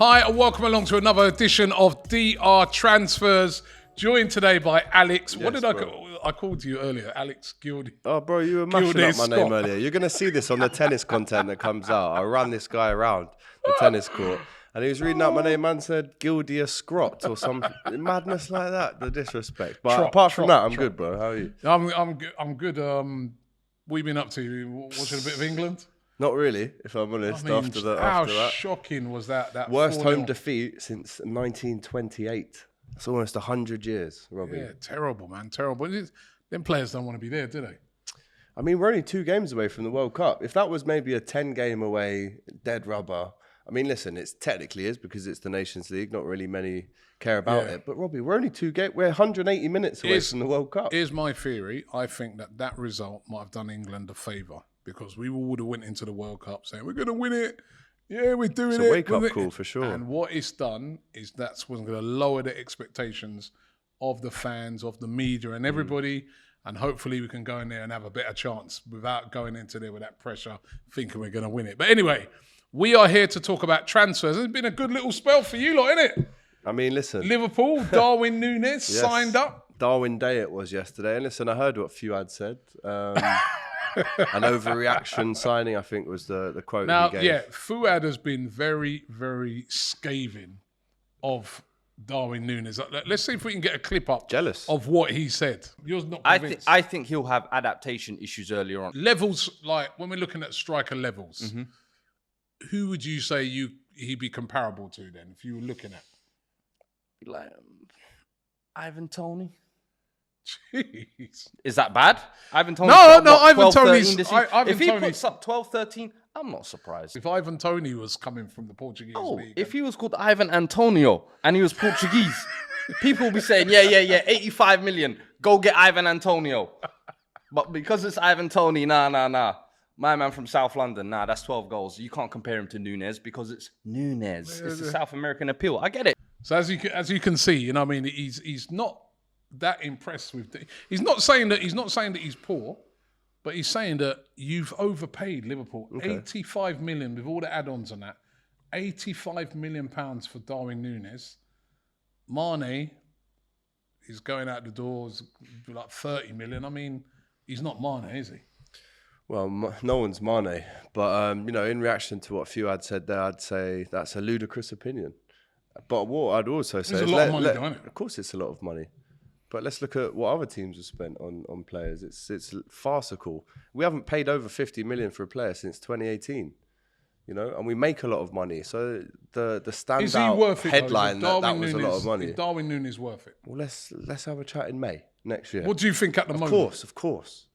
Hi and welcome along to another edition of DR Transfers. Joined today by Alex. Yes, what did bro. I called you earlier? Alex Gildy. Oh, bro, you were mashing Gilday up my Scott. name earlier. You're going to see this on the tennis content that comes out. I ran this guy around the tennis court and he was reading out my name and said Gildia Scrot or some madness like that. The disrespect. But apart from that, I'm good, bro. How are you? I'm good. What have you been up to? Watching a bit of England? Not really, if I'm honest, after how that. shocking was that Worst 4-0? home defeat since 1928. It's almost 100 years, Robbie. Yeah, terrible, man. Terrible. Them players don't want to be there, do they? I mean, we're only 2 games away from the World Cup. If that was maybe a 10-game away, dead rubber. I mean, listen, it technically is because it's the Nations League. Not really many care about it. But, Robbie, we're only 2 games. We're 180 minutes away from the World Cup. Here's my theory. I think that result might have done England a favour because we would have went into the World Cup saying, we're going to win it. Yeah, we're doing it. It's a wake-up call for sure. And what it's done is that's what's going to lower the expectations of the fans, of the media and everybody. And hopefully we can go in there and have a better chance without going into there with that pressure, thinking we're going to win it. But anyway, we are here to talk about transfers. It's been a good little spell for you lot, isn't it? I mean, listen. Liverpool, Darwin Nunez signed up. Darwin Day it was yesterday. And listen, I heard what Fuad said. An overreaction signing, I think, was the quote he gave. Yeah, Fuad has been very, very scathing of Darwin Nunez. Let's see if we can get a clip up of what he said. You're not convinced. I think he'll have adaptation issues earlier on. Levels, like when we're looking at striker levels, who would you say he'd be comparable to then, if you were looking at? Like Ivan Toney. Jeez. Is that bad? Ivan Toney. No, Ivan Toney's... If he puts up 12, 13, I'm not surprised. If Ivan Toney was coming from the Portuguese league. If he was called Ivan Antonio and he was Portuguese, people will be saying, yeah, 85 million, go get Ivan Antonio. But because it's Ivan Toney, nah. My man from South London, that's 12 goals. You can't compare him to Nunez because it's Nunez. It's a South American appeal. I get it. So as you can see, you know what I mean, he's not that impressed with he's not saying that he's poor, but he's saying that you've overpaid Liverpool. 85 million with all the add-ons and that. 85 million pounds for Darwin Nunez. Mane is going out the doors like 30 million. I mean, he's not Mane, is he? Well, no one's Mane. But, in reaction to what Fuad said there, I'd say that's a ludicrous opinion. But what I'd also say is... It's a lot of money, though, isn't it? Of course it's a lot of money. But let's look at what other teams have spent on players. It's farcical. We haven't paid over 50 million for a player since 2018, and we make a lot of money. So the standout headline that was a lot of money. Is Darwin Nunez worth it? Well, let's have a chat in May next year. What do you think at the moment? Of course.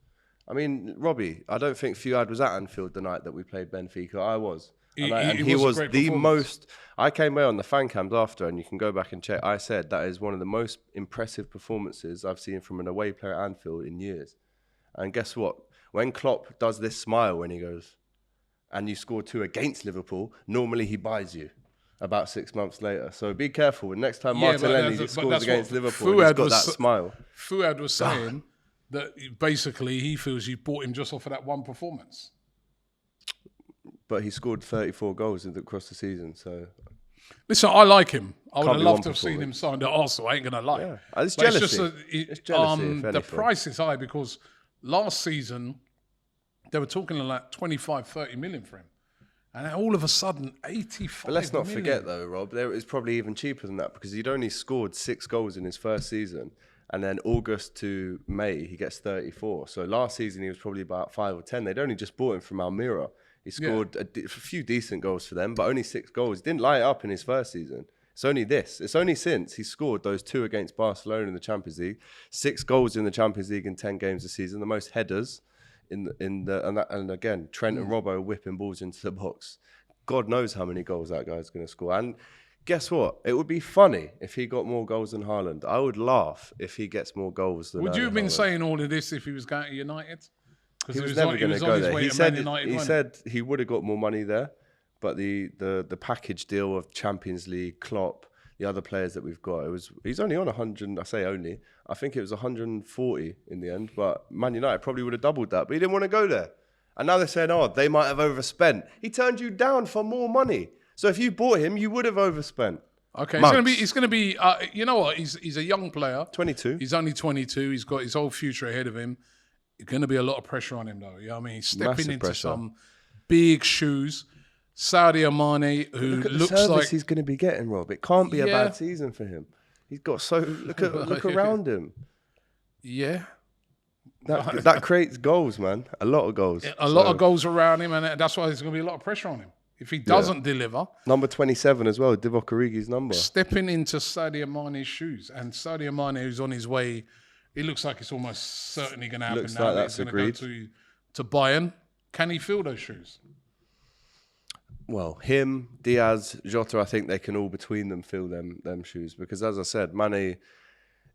I mean, Robbie, I don't think Fuad was at Anfield the night that we played Benfica. I was. He was the most... I came away on the fan cams after, and you can go back and check. I said that is one of the most impressive performances I've seen from an away player at Anfield in years. And guess what? When Klopp does this smile when he goes, and you score 2 against Liverpool, normally he buys you about 6 months later. So be careful. And next time Martinelli scores against Liverpool, he's got that smile. Fuad was saying that basically he feels you bought him just off of that one performance. But he scored 34 goals across the season, so... Listen, I like him. I would have loved to have seen him signed at Arsenal. I ain't going to lie. Yeah. It's jealousy. It's jealousy, the price is high because last season, they were talking like 25, 30 million for him. And all of a sudden, 85 But let's not million. forget, though, Rob, it's probably even cheaper than that because he'd only scored 6 goals in his first season. And then August to May, he gets 34. So last season, he was probably about 5 or 10. They'd only just bought him from Almira. He scored a few decent goals for them, but only 6 goals. He didn't light up in his first season. It's only since he scored those 2 against Barcelona in the Champions League, 6 goals in the Champions League in 10 games this season, the most headers and again, Trent and Robbo whipping balls into the box. God knows how many goals that guy's going to score. And guess what? It would be funny if he got more goals than Haaland. I would laugh if he gets more goals than Would you have been Haaland. Saying all of this if he was going to United? He was never going to go there. He said he would have got more money there, but the package deal of Champions League, Klopp, the other players that we've got, he's only on 100. I say only. I think it was 140 in the end, but Man United probably would have doubled that, but he didn't want to go there. And now they're saying, they might have overspent. He turned you down for more money. So if you bought him, you would have overspent. Okay, Months. it's gonna be. You know what? He's a young player. 22. He's only 22. He's got his whole future ahead of him. It's going to be a lot of pressure on him, though. You know what I mean? He's stepping Massive into pressure. some big shoes. Sadio Mane, who Look at the looks service like he's going to be getting, Rob. It can't be a Yeah. bad season for him. He's got so look around him. yeah, That creates goals, man. A lot of goals. a lot of goals around him, and that's why there's going to be a lot of pressure on him. If he doesn't deliver, Number 27 as well, Divock Origi's number. stepping into Sadio Mane's shoes, and Sadio Mane, who's on his way, it looks like it's almost certainly going to happen Looks now. like that that's he's going to go to Bayern. Can he fill those shoes? Well, him, Diaz, Jota, I think they can all between them fill them shoes. Because as I said, Mane,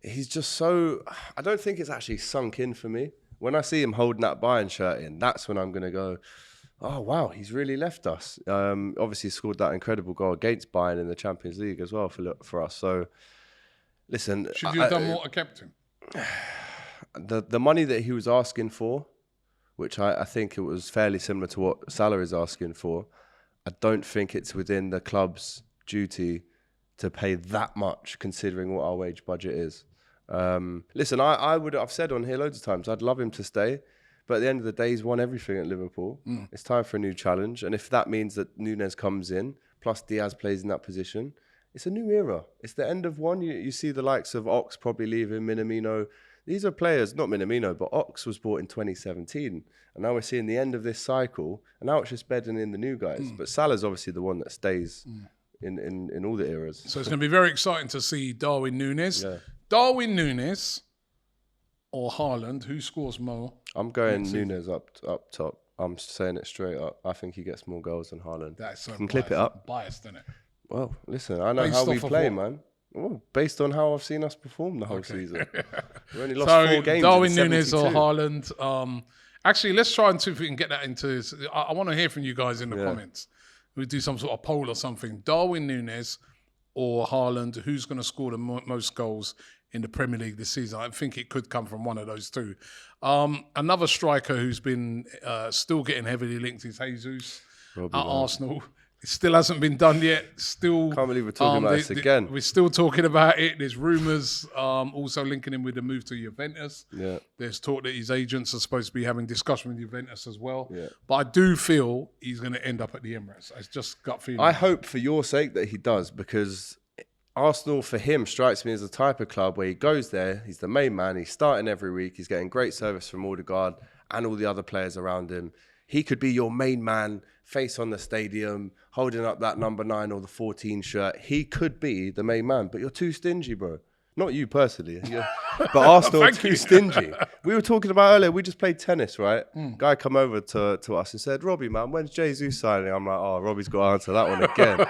he's just so... I don't think it's actually sunk in for me. When I see him holding that Bayern shirt in, that's when I'm going to go, oh, wow, he's really left us. Obviously, he scored that incredible goal against Bayern in the Champions League as well for us. So, listen... Should you have done more to kept him? The money that he was asking for, which I think it was fairly similar to what Salah is asking for, I don't think it's within the club's duty to pay that much, considering what our wage budget is. Listen, I've said on here loads of times, I'd love him to stay, but at the end of the day, he's won everything at Liverpool. It's time for a new challenge, and if that means that Nunez comes in, plus Diaz plays in that position, it's a new era. It's the end of one. You see the likes of Ox probably leaving, Minamino. These are players, not Minamino, but Ox was bought in 2017. And now we're seeing the end of this cycle. And now it's just bedding in the new guys. But Salah's obviously the one that stays in all the eras. So it's going to be very exciting to see Darwin Nunez. Yeah. Darwin Nunez or Haaland, who scores more? I'm going Nunez up top. I'm saying it straight up. I think he gets more goals than Haaland. That's so Can clip it up. biased, isn't it? Well, listen, I know Based how we off of play, what? man. Well, based on how I've seen us perform the whole season. We only lost So 4 games. Darwin in Nunez or 72. Haaland. Actually, let's try and see if we can get that into. I want to hear from you guys in the comments. We do some sort of poll or something. Darwin Nunez or Haaland, who's going to score the most goals in the Premier League this season? I think it could come from one of those two. Another striker who's been still getting heavily linked is Jesus Robbie at Alex. Arsenal. It still hasn't been done yet. Still, Can't believe we're talking about this again. We're still talking about it. There's rumours also linking him with the move to Juventus. Yeah. There's talk that his agents are supposed to be having discussion with Juventus as well. Yeah. But I do feel he's going to end up at the Emirates. It's just gut feeling. I hope for your sake that he does, because Arsenal for him strikes me as the type of club where he goes there, he's the main man, he's starting every week, he's getting great service from Odegaard and all the other players around him. He could be your main man, face on the stadium, holding up that number 9 or the 14 shirt. He could be the main man, but you're too stingy, bro. Not you personally, but Arsenal are too stingy. We were talking about earlier, we just played tennis, right? Guy come over to us and said, Robbie, man, when's Jesus signing? I'm like, oh, Robbie's got to answer that one again.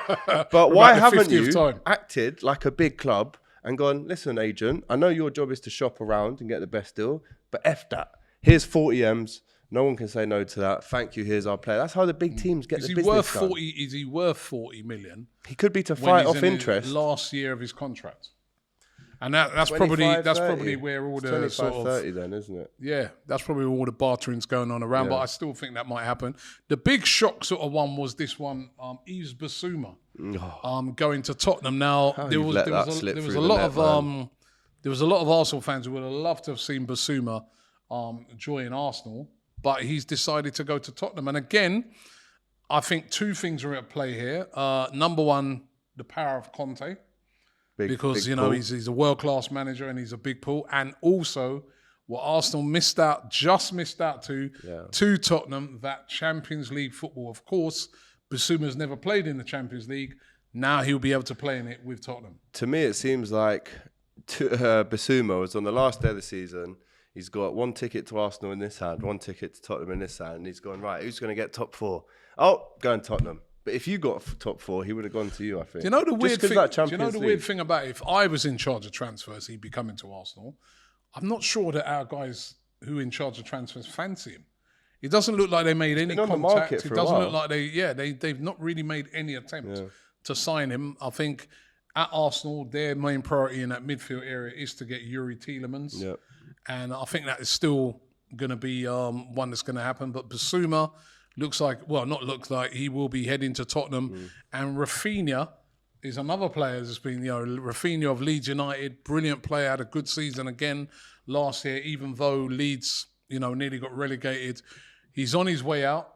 But why the haven't 50th you time. acted like a big club and gone, listen, agent, I know your job is to shop around and get the best deal, but F that. Here's 40 M's. No one can say no to that. Thank you. Here's our player. That's how the big teams get is the he business worth done. 40? Is he worth 40 million? He could be to when fight he's off in interest. the last year of his contract? And that's 25, probably 30. where all It's the 25, sort of 30 then, isn't it? yeah, that's probably all the bartering's going on around. But I still think that might happen. The big shock sort of one was this one, Yves Bissouma, going to Tottenham. Now there was a lot of Arsenal fans who would have loved to have seen Bissouma join Arsenal, but he's decided to go to Tottenham. And again, I think 2 things are at play here. Number one, the power of Conte. Because, big know, pull. he's a world-class manager and he's a big pull. And also, what Arsenal missed out to Tottenham, that Champions League football. Of course, Bissouma's never played in the Champions League. Now he'll be able to play in it with Tottenham. To me, it seems like Bissouma was on the last day of the season. He's got 1 ticket to Arsenal in this hand, 1 ticket to Tottenham in this hand. And he's gone, right, who's going to get top 4? Oh, going Tottenham. But if you got top 4, he would have gone to you, I think. Do you know the weird thing? Weird Thing about it? If I was in charge of transfers, he'd be coming to Arsenal. I'm not sure that our guys who are in charge of transfers fancy him. It doesn't look like they made any been on the contact. market It for a doesn't while. look like they've not really made any attempt to sign him. I think at Arsenal, their main priority in that midfield area is to get Yuri Tielemans. Yep. And I think that is still going to be one that's going to happen. But Bissouma, he will be heading to Tottenham. And Raphinha is another player that's been, Raphinha of Leeds United, brilliant player, had a good season again last year, even though Leeds, nearly got relegated. He's on his way out.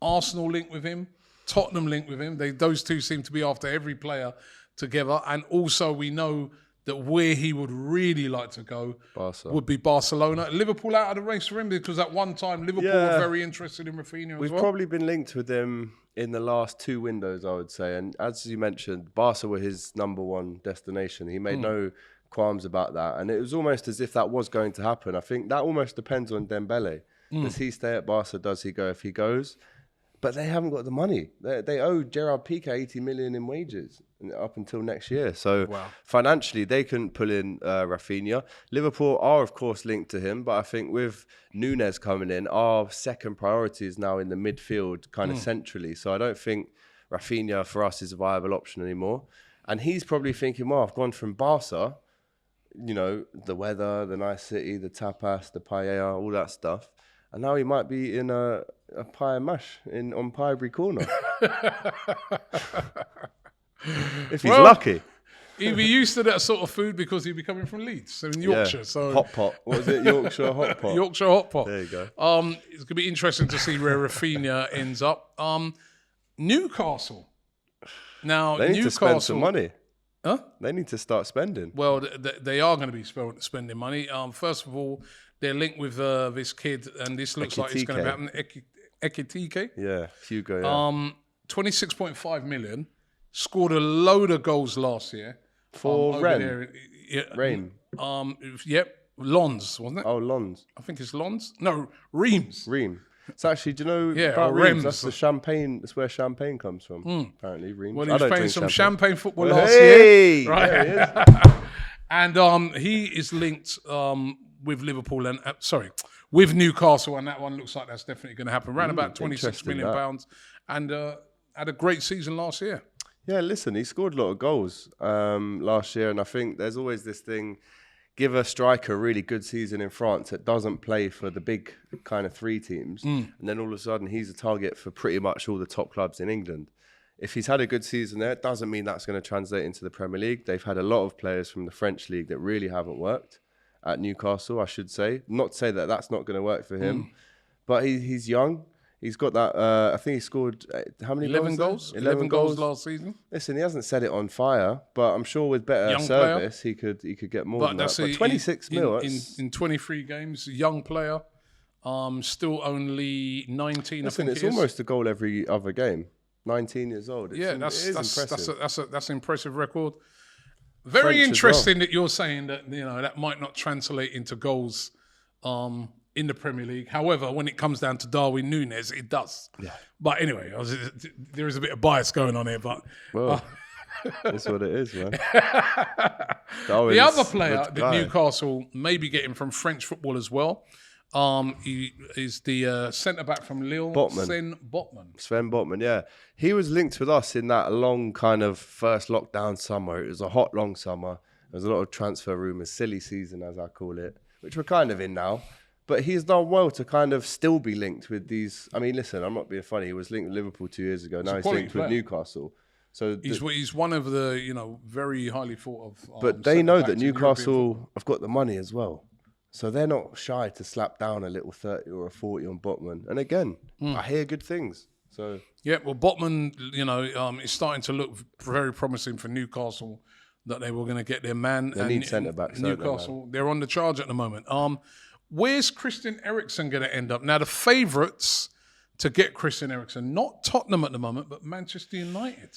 Arsenal linked with him. Tottenham linked with him. Those two seem to be after every player together. And also we know that where he would really like to go would be Barcelona. Liverpool out of the race for him because at one time Liverpool were very interested in Raphinha as well. We've probably been linked with him in the last 2 windows, I would say. And as you mentioned, Barca were his number one destination. He made no qualms about that. And it was almost as if that was going to happen. I think that almost depends on Dembele. Does he stay at Barca? Does he go? If he goes... But they haven't got the money. They owe Gerard Piqué 80 million in wages up until next year. So financially, they couldn't pull in Raphinha. Liverpool are, of course, linked to him. But I think with Nunez coming in, our second priority is now in the midfield, kind of centrally. So I don't think Raphinha for us is a viable option anymore. And he's probably thinking, well, I've gone from Barca, the weather, the nice city, the tapas, the paella, all that stuff. And now he might be in a pie and mash on Piebury Corner. If he's lucky. He'd be used to that sort of food because he'd be coming from Leeds, so in Yorkshire. So hot pot. What was it? Yorkshire hot pot. Yorkshire hot pot. There you go. It's going to be interesting to see where Raphinha ends up. Newcastle. Now, they need to spend some money. Huh? They need to start spending. Well, they are going to be spending money. First of all, they're linked with this kid, and this looks like it's going to happen. Ekitike. Yeah, Hugo. Yeah. 26.5 million. Scored a load of goals last year. For Rennes? Rain. Yep. Lons, wasn't it? Oh, Lons. I think it's Lons. No, Reims. It's actually, do you know about Reims? That's the champagne. That's where champagne comes from. Apparently, Reims. Well, he was playing some champagne football last year. Right. There he is. And he is linked with Liverpool and with Newcastle, and that one looks like that's definitely going to happen. Around about £26 million, and had a great season last year. Yeah, listen, he scored a lot of goals last year, and I think there's always this thing: give a striker a really good season in France that doesn't play for the big kind of 3 teams, and then all of a sudden he's a target for pretty much all the top clubs in England. If he's had a good season there, it doesn't mean that's going to translate into the Premier League. They've had a lot of players from the French league that really haven't worked at Newcastle, I should say. Not to say that that's not going to work for him, but he's young. He's got that, I think he scored, how many 11 goals? 11 goals last season. Listen, he hasn't set it on fire, but I'm sure with better young service, he could get more than that. But 26 mil. In 23 games, young player, still only 19, listen, I think it's almost a goal every other game. 19 years old. That's impressive. That's an impressive record. Very French interesting that you're saying that that might not translate into goals in the Premier League. However, when it comes down to Darwin Nunez, it does. Yeah. But anyway, there is a bit of bias going on here. But that's what it is, man. The other player that Newcastle may be getting from French football as well. He is the centre-back from Lille, Sven Botman, yeah. He was linked with us in that long kind of first lockdown summer. It was a hot, long summer. There was a lot of transfer rumours, silly season, as I call it, which we're kind of in now. But he's done well to kind of still be linked with these. I mean, listen, I'm not being funny. He was linked with Liverpool 2 years ago. Now he's linked with Newcastle. So he's one of the, very highly thought of. But they know that Newcastle have got the money as well. So they're not shy to slap down a little 30 or a 40 on Botman. And again, I hear good things. So yeah, well, Botman, is starting to look very promising for Newcastle that they were going to get their man. They need centre-backs. Newcastle, they're on the charge at the moment. Where's Christian Eriksen going to end up? Now, the favourites to get Christian Eriksen, not Tottenham at the moment, but Manchester United.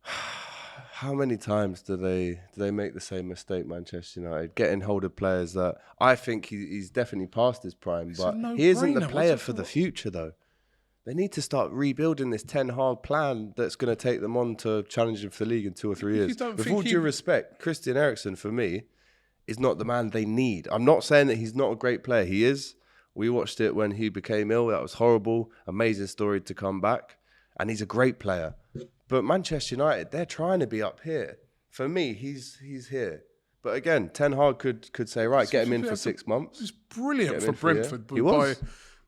How many times do they make the same mistake, Manchester United? Getting hold of players that I think he's definitely past his prime, but he isn't the player for the future, though. They need to start rebuilding this Ten Hag plan that's going to take them on to challenging for the league in 2 or 3 years. With all due respect, Christian Eriksen, for me, is not the man they need. I'm not saying that he's not a great player. He is. We watched it when he became ill. That was horrible. Amazing story to come back. And he's a great player. But Manchester United, they're trying to be up here. For me, he's here. But again, Ten Hag could say, right, get him in for 6 months. It's brilliant for Brentford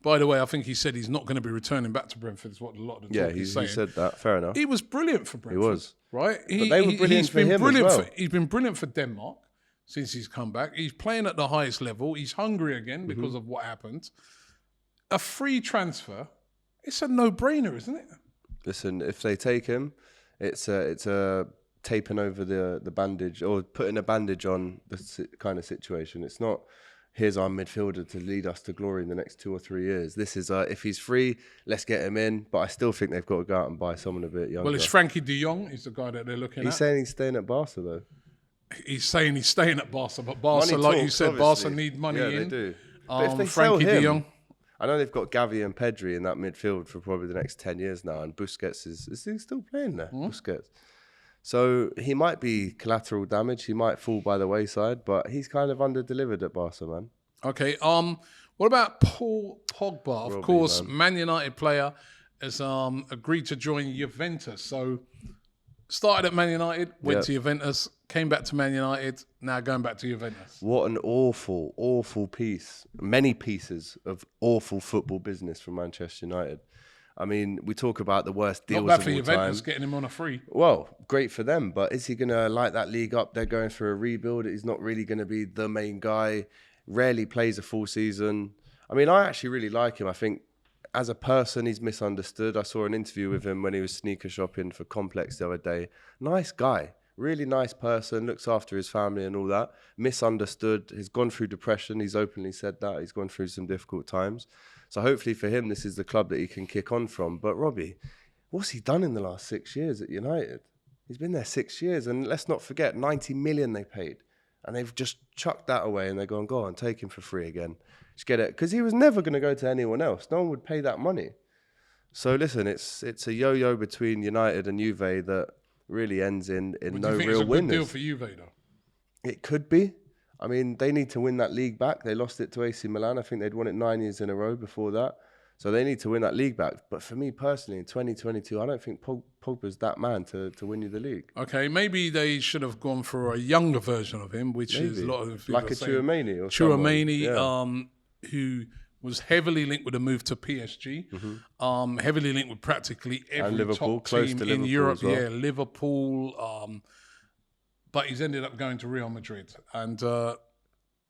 By the way, I think he said he's not going to be returning back to Brentford. Is what a lot of the talk is saying. He said that. Fair enough. He was brilliant for Brentford. He was. Right? But they were brilliant for him as well. He's been brilliant for Denmark since he's come back. He's playing at the highest level. He's hungry again because of what happened. A free transfer, it's a no-brainer, isn't it? Listen, if they take him, it's a taping over the bandage or putting a bandage on the kind of situation. It's not, here's our midfielder to lead us to glory in the next 2 or 3 years. This is, if he's free, let's get him in. But I still think they've got to go out and buy someone a bit younger. Well, it's Frankie de Jong is the guy that they're looking at. He's saying he's staying at Barca, though. He's saying he's staying at Barca, but Barca, Money like talks, you said, obviously. Barca need money in. Yeah, they do. But if they Frankie sell him, de Jong. I know they've got Gavi and Pedri in that midfield for probably the next 10 years now, and Busquets is he still playing there? Busquets. So he might be collateral damage. He might fall by the wayside, but he's kind of under-delivered at Barca, man. Okay. What about Paul Pogba? Of course, Man United player has agreed to join Juventus. So started at Man United, went to Juventus, came back to Man United, now going back to Juventus. What an awful, awful piece. Many pieces of awful football business from Manchester United. I mean, we talk about the worst deals Not bad of for all Juventus time. getting him on a free. Well, great for them, but is he going to light that league up? They're going through a rebuild. He's not really going to be the main guy. Rarely plays a full season. I mean, I actually really like him. I think as a person, he's misunderstood. I saw an interview with him when he was sneaker shopping for Complex the other day. Nice guy. Really nice person, looks after his family and all that. Misunderstood. He's gone through depression. He's openly said that. He's gone through some difficult times. So hopefully for him, this is the club that he can kick on from. But Robbie, what's he done in the last 6 years at United? He's been there 6 years. And let's not forget, 90 million they paid. And they've just chucked that away and they're going, go on, take him for free again. Just get it. Because he was never going to go to anyone else. No one would pay that money. So listen, it's a yo-yo between United and Juve that really ends in no real winners. Do you think it's a good deal for Juve, though? It could be. I mean, they need to win that league back. They lost it to AC Milan. I think they'd won it 9 years in a row before that. So they need to win that league back. But for me personally, in 2022, I don't think Pogba's that man to win you the league. Okay, maybe they should have gone for a younger version of him, which is a lot of people like a saying. Tchouaméni or Tchouaméni, who was heavily linked with a move to PSG, heavily linked with practically every Liverpool, top close team to in Liverpool Europe. as well. Yeah, Liverpool. But he's ended up going to Real Madrid. And I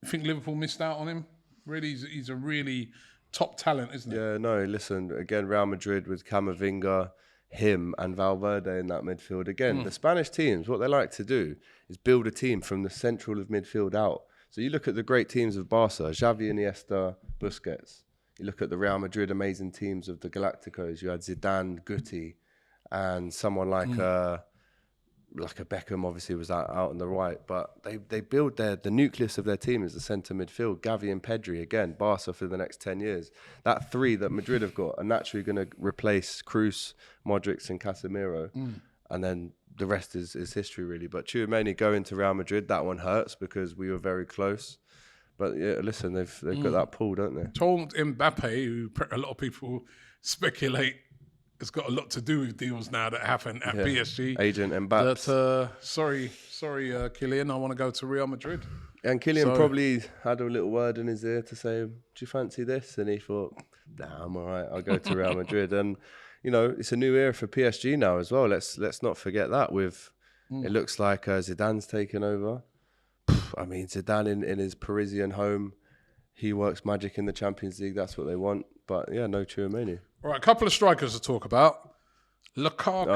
think Liverpool missed out on him. Really, he's a really top talent, isn't he? Yeah, no, listen, again, Real Madrid with Camavinga, him and Valverde in that midfield. Again, the Spanish teams, what they like to do is build a team from the central of midfield out. So you look at the great teams of Barca, Xavi, Iniesta, Busquets. You look at the Real Madrid amazing teams of the Galacticos. You had Zidane, Guti, and someone like a Beckham obviously was out on the right. But they build the nucleus of their team is the centre midfield. Gavi and Pedri, again, Barca for the next 10 years. That three that Madrid have got are naturally going to replace Kroos, Modric and Casemiro. And then the rest is history, really. But Tchouaméni going to Real Madrid, that one hurts because we were very close. But yeah, listen, they've got that pull, don't they? Told Mbappe, who a lot of people speculate has got a lot to do with deals now that happen at PSG. Agent Mbappe. That, sorry, Kylian, I want to go to Real Madrid. And Kylian probably had a little word in his ear to say, do you fancy this? And he thought, nah, I'm all right, I'll go to Real Madrid. And, you know, it's a new era for PSG now as well. Let's not forget that. It looks like Zidane's taken over. I mean, Zidane in his Parisian home, he works magic in the Champions League. That's what they want. But, yeah, no Tchouaméni. All right, a couple of strikers to talk about. Lukaku.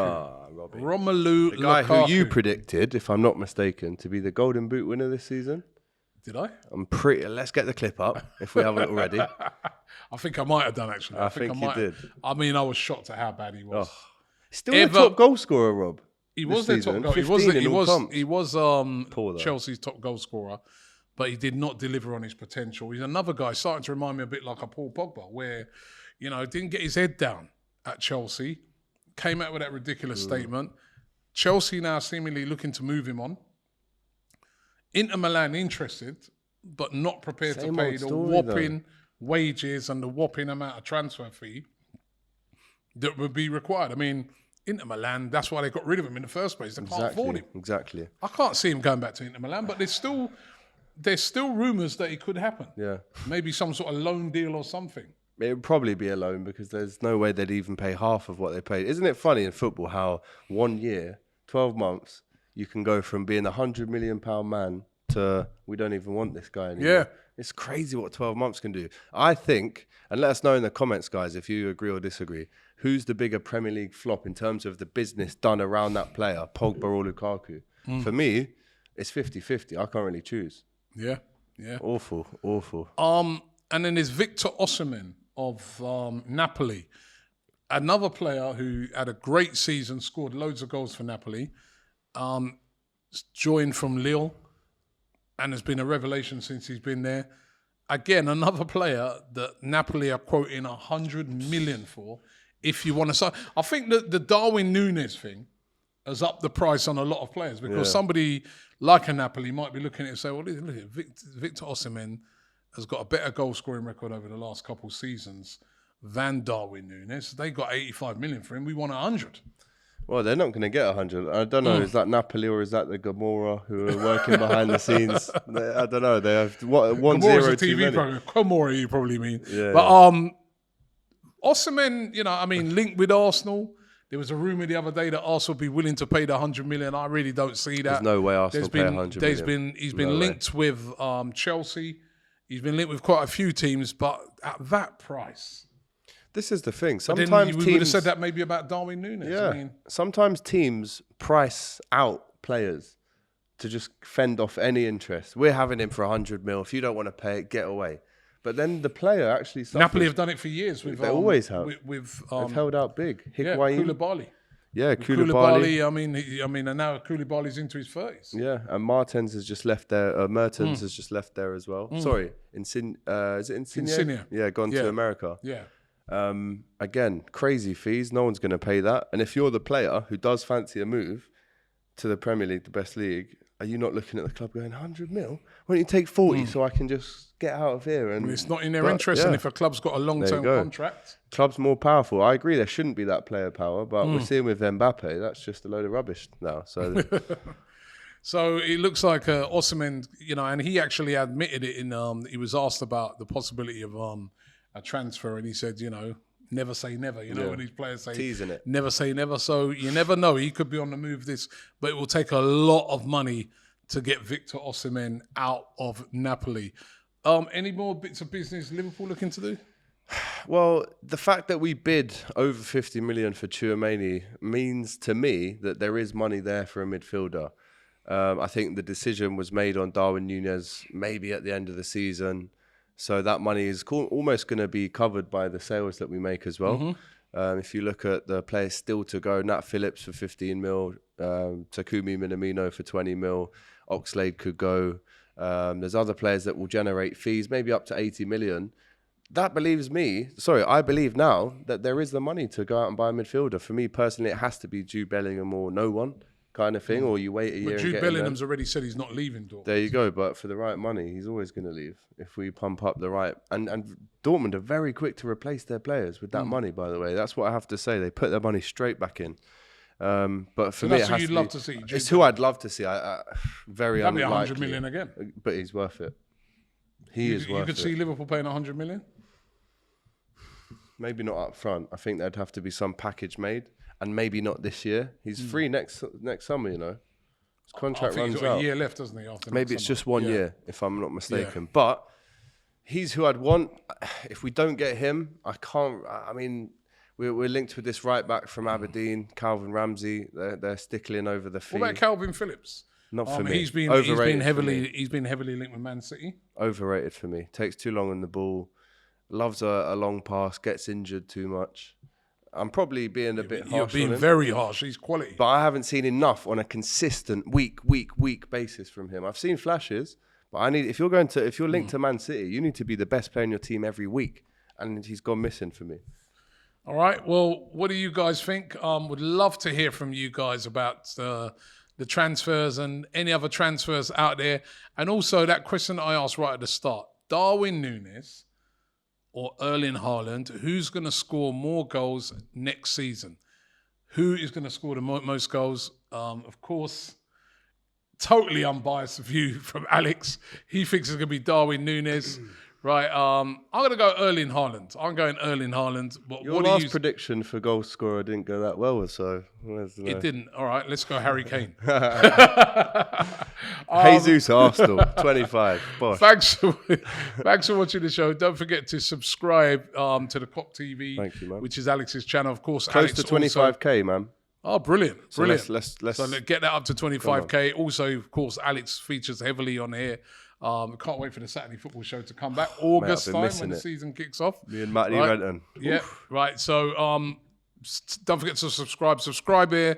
Robbie. Romelu The guy Lukaku. who you predicted, if I'm not mistaken, to be the Golden Boot winner this season. Did I? Let's get the clip up, if we haven't already. I think I might have done, actually. I think you did. I mean, I was shocked at how bad he was. Still the top goal scorer, Rob. He was their top goal. He was Chelsea's top goal scorer, but he did not deliver on his potential. He's another guy starting to remind me a bit like a Paul Pogba, where, you know, didn't get his head down at Chelsea, came out with that ridiculous statement. Chelsea now seemingly looking to move him on. Inter Milan interested, but not prepared to pay the whopping wages and the whopping amount of transfer fee that would be required. I mean, Inter Milan, that's why they got rid of him in the first place. They can't afford him. Exactly. I can't see him going back to Inter Milan, but there's still rumours that it could happen. Yeah. Maybe some sort of loan deal or something. It would probably be a loan because there's no way they'd even pay half of what they paid. Isn't it funny in football how 1 year, 12 months, you can go from being £100 million man to we don't even want this guy anymore. Yeah. It's crazy what 12 months can do. I think, and let us know in the comments, guys, if you agree or disagree, who's the bigger Premier League flop in terms of the business done around that player, Pogba or Lukaku? For me, it's 50-50. I can't really choose. Yeah. Awful. And then there's Victor Osimhen of Napoli, another player who had a great season, scored loads of goals for Napoli, joined from Lille, and has been a revelation since he's been there. Again, another player that Napoli are quoting 100 million for. If you want to, so I think that the Darwin Nunez thing has upped the price on a lot of players because somebody like a Napoli might be looking at it and say, well, look at Victor Osimhen has got a better goal scoring record over the last couple of seasons than Darwin Nunez. They got 85 million for him. We want 100. Well, they're not going to get 100. I don't know. Is that Napoli or is that the Gomorrah who are working behind the scenes? I don't know. They have 1-0 Gomorrah's a too TV many. program. Gomorrah, you probably mean. Yeah, but Osimhen, linked with Arsenal. There was a rumour the other day that Arsenal would be willing to pay the 100 million. I really don't see that. There's no way Arsenal pay 100 million. He's been linked with Chelsea. He's been linked with quite a few teams, but at that price. This is the thing. Sometimes Sometimes we would have said that maybe about Darwin Nunez. Yeah. Sometimes teams price out players to just fend off any interest. We're having him for 100 mil. If you don't want to pay it, get away. But then the player actually suffers. Napoli have done it for years. They always have. They've held out big. Koulibaly. Yeah, Koulibaly. I mean, and now Koulibaly's into his 30s. Yeah, and Mertens has just left there. Mertens has just left there as well. Sorry, is it Insigne? Insigne. Yeah, gone to America. Yeah. Again, crazy fees. No one's going to pay that. And if you're the player who does fancy a move to the Premier League, the best league, are you not looking at the club going 100 mil? Why don't you take 40 so I can just get out of here? And it's not in their interest. And if a club's got a long-term contract, club's more powerful. I agree. There shouldn't be that player power, but we're seeing with Mbappe, that's just a load of rubbish now. So. So it looks like Osimhen, and he actually admitted it in. He was asked about the possibility of a transfer, and he said, never say never. When these players say, teasing it, never say never. So you never know. He could be on the move. But it will take a lot of money to get Victor Osimhen out of Napoli. Any more bits of business Liverpool looking to do? Well, the fact that we bid over 50 million for Tchouaméni means to me that there is money there for a midfielder. I think the decision was made on Darwin Nunez maybe at the end of the season. So that money is almost going to be covered by the sales that we make as well. If you look at the players still to go, Nat Phillips for 15 mil, Takumi Minamino for 20 mil, Oxlade could go. There's other players that will generate fees, maybe up to 80 million. I believe now that there is the money to go out and buy a midfielder. For me personally, it has to be Jude Bellingham or no one kind of thing, or you wait a year. But Jude Bellingham's already said he's not leaving Dortmund. There you go, but for the right money, he's always going to leave if we pump up the right. And Dortmund are very quick to replace their players with that money, by the way. That's what I have to say. They put their money straight back in. But for me, that's who you'd love to see. It's who I'd love to see. Very That'd unlikely. be 100 million again. But he's worth it. He is worth it. You could see Liverpool paying 100 million? Maybe not up front. I think there'd have to be some package made. And maybe not this year. He's free next summer, His contract runs he's got out. a year left, doesn't he? After maybe it's just 1 year, if I'm not mistaken. Yeah. But he's who I'd want. If we don't get him, I can't. I mean, we're linked with this right back from Aberdeen, Calvin Ramsey. They're stickling over the fee. What about Calvin Phillips? Not for me. He's been heavily linked with Man City. Overrated for me. Takes too long on the ball. Loves a long pass. Gets injured too much. I'm probably being a bit harsh. You're being very harsh. He's quality. But I haven't seen enough on a consistent week basis from him. I've seen flashes, but if you're linked to Man City, you need to be the best player in your team every week. And he's gone missing for me. All right. Well, what do you guys think? Would love to hear from you guys about the transfers and any other transfers out there. And also that question I asked right at the start. Darwin Nunez or Erling Haaland, who's going to score more goals next season? Who is going to score the most goals? Of course, totally unbiased view from Alex. He thinks it's going to be Darwin Nunez. Right, I'm going to go Erling Haaland. I'm going Erling Haaland. But Your what last prediction for goal scorer didn't go that well, so... It didn't. All right, let's go Harry Kane. Jesus Arsenal, 25. Bosh. Thanks for watching the show. Don't forget to subscribe to the Clock TV, Thank you, man. which is Alex's channel. Of course, Close Alex to 25k, man. Oh, brilliant. So Brilliant. let's So get that up to 25k. Also, of course, Alex features heavily on here. Can't wait for the Saturday football show to come back. August been time missing when the it. season kicks off. Me and Matty Right. Renton. Yeah, right. So don't forget to subscribe. Subscribe here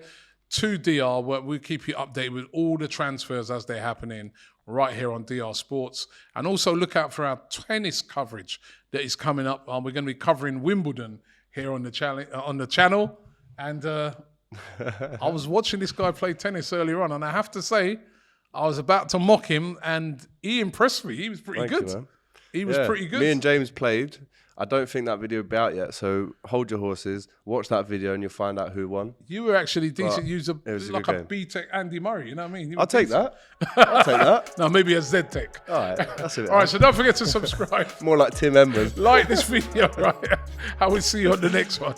to DR, where we keep you updated with all the transfers as they're happening right here on DR Sports. And also look out for our tennis coverage that is coming up. We're going to be covering Wimbledon here on the channel. And I was watching this guy play tennis earlier on, and I have to say, I was about to mock him, and he impressed me. He was pretty Thank good. you, man. He was pretty good. Me and James played. I don't think that video will be out yet, so hold your horses. Watch that video and you'll find out who won. You were actually decent. You it was was a like good a B-Tech Andy Murray, you know what I mean? You I'll were take decent. that. I'll take that. No, maybe a Z-Tech. All right, that's it. All right, so don't forget to subscribe. More like Tim Embers. Like this video, right? I will see you on the next one.